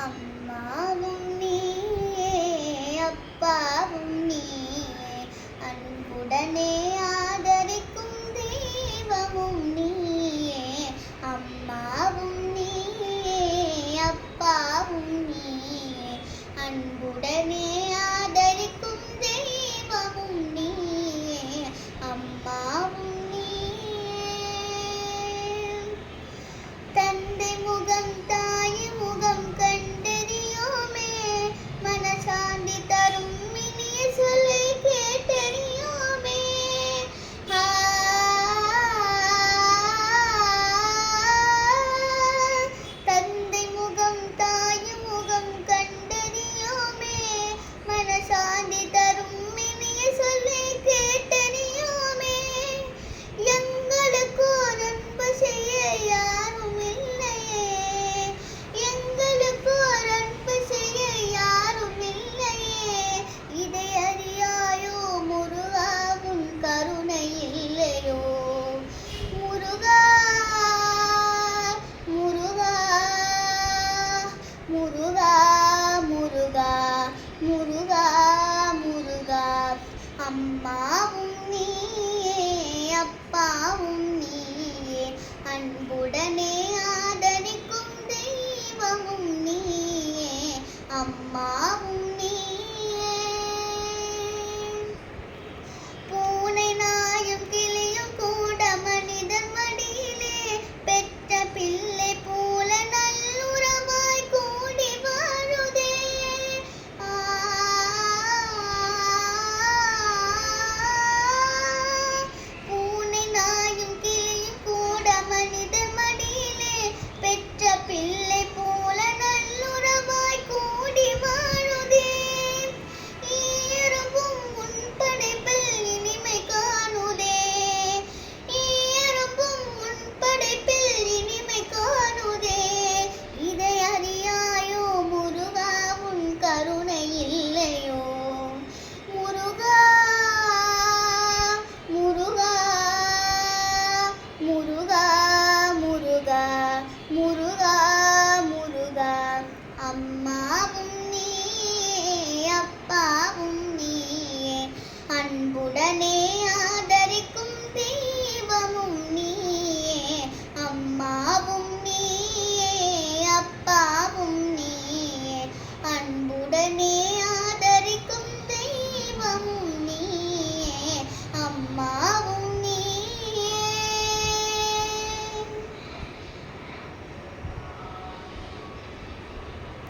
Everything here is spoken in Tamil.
அம்மாவும் நீயே அப்பாவும் நீயே அன்புடனே ஆதரிக்கும் தெய்வமும் நீயே. அம்மாவும் நீயே அப்பாவும் நீயே அன்புடனே ஆதரிக்கும் தெய்வமும் நீயே. அம்மாவும் தந்தை முகம் தாய் முகம் கண்டறியோமே மனசாந்தி தரும் இனிய சொல்லை கேட்டறியோமே. தந்தை முகம் தாய் முகம் கண்டறியோமே மனசாந்தி தரும் இனிய சொல்லை கேட்டறியோமே. எங்களுக்கு ஒரு அன்பு செய்ய முருகா முருகா முருகா முருகா. அம்மாவும் நீயே அப்பாவும் நீயே அன்புடனே ஆதரிக்கும் தெய்வமும் நீயே. அம்மா